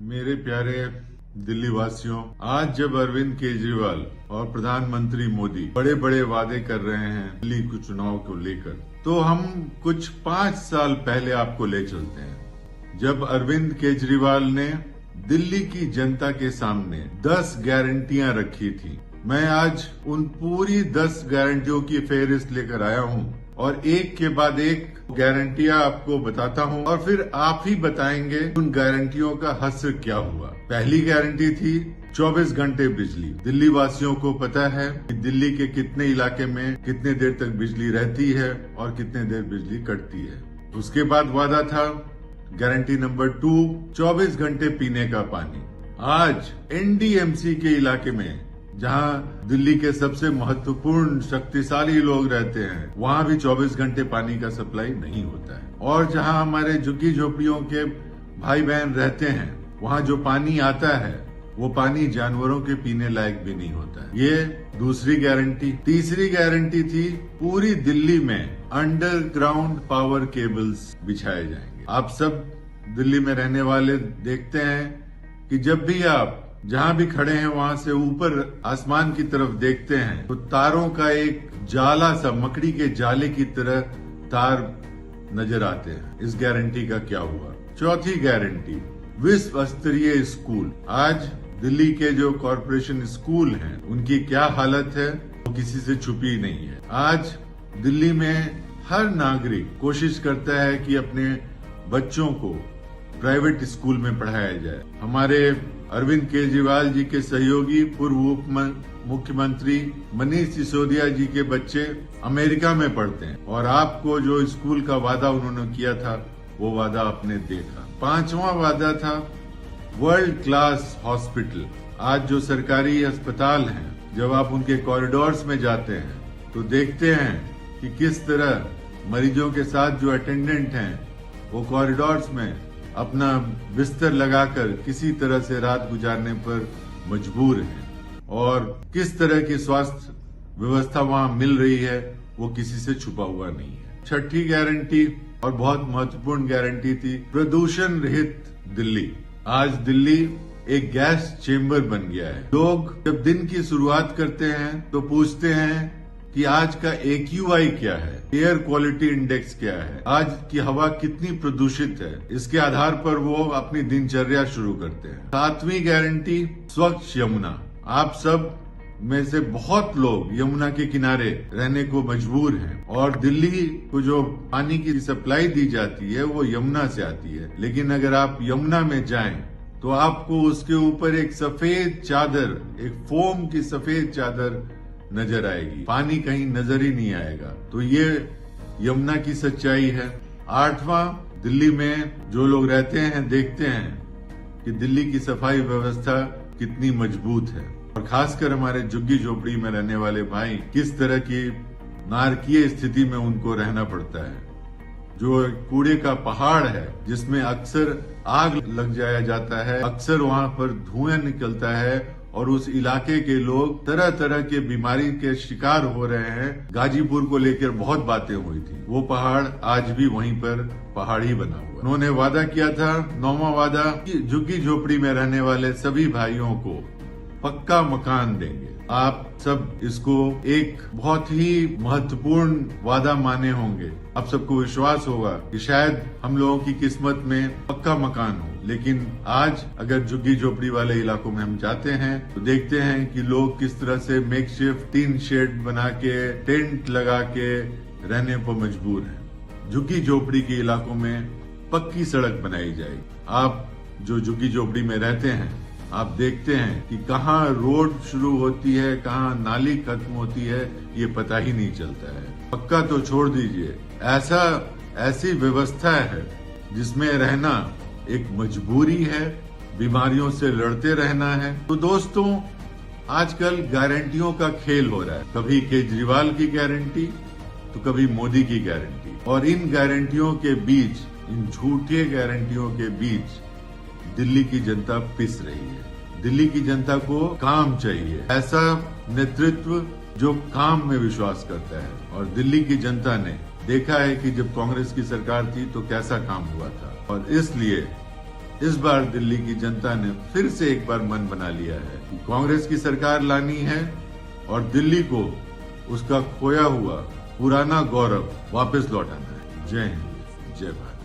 मेरे प्यारे दिल्ली वासियों, आज जब अरविंद केजरीवाल और प्रधानमंत्री मोदी बड़े बड़े वादे कर रहे हैं दिल्ली के चुनाव को लेकर, तो हम कुछ 5 साल पहले आपको ले चलते हैं, जब अरविंद केजरीवाल ने दिल्ली की जनता के सामने 10 गारंटियां रखी थी। मैं आज उन पूरी 10 गारंटियों की फेहरिस्त लेकर आया हूं और एक के बाद एक गारंटियां आपको बताता हूं और फिर आप ही बताएंगे उन गारंटियों का हश्र क्या हुआ। पहली गारंटी थी 24 घंटे बिजली। दिल्ली वासियों को पता है कि दिल्ली के कितने इलाके में कितने देर तक बिजली रहती है और कितने देर बिजली कटती है। उसके बाद वादा था गारंटी नंबर 2, 24 घंटे पीने का पानी। आज एनडीएमसी के इलाके में, जहां दिल्ली के सबसे महत्वपूर्ण शक्तिशाली लोग रहते हैं, वहां भी 24 घंटे पानी का सप्लाई नहीं होता है। और जहां हमारे झुग्गी झोपड़ियों के भाई बहन रहते हैं, वहां जो पानी आता है वो पानी जानवरों के पीने लायक भी नहीं होता है। ये दूसरी गारंटी। तीसरी गारंटी थी पूरी दिल्ली में अंडरग्राउंड पावर केबल्स बिछाए जाएंगे। आप सब दिल्ली में रहने वाले देखते हैं कि जब भी आप जहां भी खड़े हैं वहां से ऊपर आसमान की तरफ देखते हैं तो तारों का एक जाला सा, मकड़ी के जाले की तरह तार नजर आते हैं। इस गारंटी का क्या हुआ? चौथी गारंटी, विश्व स्तरीय स्कूल। आज दिल्ली के जो कॉरपोरेशन स्कूल हैं उनकी क्या हालत है वो किसी से छुपी नहीं है। आज दिल्ली में हर नागरिक कोशिश करता है कि अपने बच्चों को प्राइवेट स्कूल में पढ़ाया जाए। हमारे अरविंद केजरीवाल जी के सहयोगी पूर्व उप मुख्यमंत्री मनीष सिसोदिया जी के बच्चे अमेरिका में पढ़ते हैं और आपको जो स्कूल का वादा उन्होंने किया था वो वादा आपने देखा। 5वां वादा था वर्ल्ड क्लास हॉस्पिटल। आज जो सरकारी अस्पताल हैं, जब आप उनके कॉरिडोर्स में जाते हैं तो देखते हैं कि किस तरह मरीजों के साथ जो अटेंडेंट हैं वो कॉरिडोर्स में अपना बिस्तर लगाकर किसी तरह से रात गुजारने पर मजबूर हैं और किस तरह की स्वास्थ्य व्यवस्था वहां मिल रही है वो किसी से छुपा हुआ नहीं है। छठी गारंटी और बहुत महत्वपूर्ण गारंटी थी प्रदूषण रहित दिल्ली। आज दिल्ली एक गैस चेंबर बन गया है। लोग जब दिन की शुरुआत करते हैं तो पूछते हैं कि आज का AQI क्या है, एयर क्वालिटी इंडेक्स क्या है, आज की हवा कितनी प्रदूषित है। इसके आधार पर वो अपनी दिनचर्या शुरू करते हैं। 7वीं गारंटी स्वच्छ यमुना। आप सब में से बहुत लोग यमुना के किनारे रहने को मजबूर हैं और दिल्ली को जो पानी की सप्लाई दी जाती है वो यमुना से आती है। लेकिन अगर आप यमुना में जाएं तो आपको उसके ऊपर एक सफेद चादर, एक फोम की सफेद चादर नजर आएगी, पानी कहीं नजर ही नहीं आएगा। तो ये यमुना की सच्चाई है। 8वां, दिल्ली में जो लोग रहते हैं देखते हैं कि दिल्ली की सफाई व्यवस्था कितनी मजबूत है और खासकर हमारे झुग्गी झोपड़ी में रहने वाले भाई किस तरह की नारकीय स्थिति में उनको रहना पड़ता है। जो कूड़े का पहाड़ है जिसमें अक्सर आग लग जाता है, अक्सर वहां पर धुआं निकलता है और उस इलाके के लोग तरह तरह के बीमारी के शिकार हो रहे हैं। गाजीपुर को लेकर बहुत बातें हुई थी, वो पहाड़ आज भी वहीं पर पहाड़ ही बना हुआ। उन्होंने वादा किया था, 9वां वादा, कि झुग्गी झोपड़ी में रहने वाले सभी भाइयों को पक्का मकान देंगे। आप सब इसको एक बहुत ही महत्वपूर्ण वादा माने होंगे। आप सबको विश्वास होगा कि शायद हम लोगों की किस्मत में पक्का मकान हो, लेकिन आज अगर झुग्गी झोपड़ी वाले इलाकों में हम जाते हैं तो देखते हैं कि लोग किस तरह से मेकशिफ्ट टीन शेड बना के, टेंट लगा के रहने पर मजबूर हैं। झुग्गी झोपड़ी के इलाकों में पक्की सड़क बनाई जाएगी। आप जो झुग्गी झोपड़ी में रहते हैं आप देखते हैं कि कहाँ रोड शुरू होती है, कहाँ नाली खत्म होती है, ये पता ही नहीं चलता है। पक्का तो छोड़ दीजिए, ऐसी व्यवस्था है जिसमें रहना एक मजबूरी है, बीमारियों से लड़ते रहना है। तो दोस्तों, आजकल गारंटियों का खेल हो रहा है। कभी केजरीवाल की गारंटी तो कभी मोदी की गारंटी, और इन गारंटियों के बीच, इन झूठे गारंटियों के बीच दिल्ली की जनता पिस रही है। दिल्ली की जनता को काम चाहिए, ऐसा नेतृत्व जो काम में विश्वास करता है। और दिल्ली की जनता ने देखा है कि जब कांग्रेस की सरकार थी तो कैसा काम हुआ था, और इसलिए इस बार दिल्ली की जनता ने फिर से एक बार मन बना लिया है कि कांग्रेस की सरकार लानी है और दिल्ली को उसका खोया हुआ पुराना गौरव वापस लौटाना है। जय हिंद, जय भारत।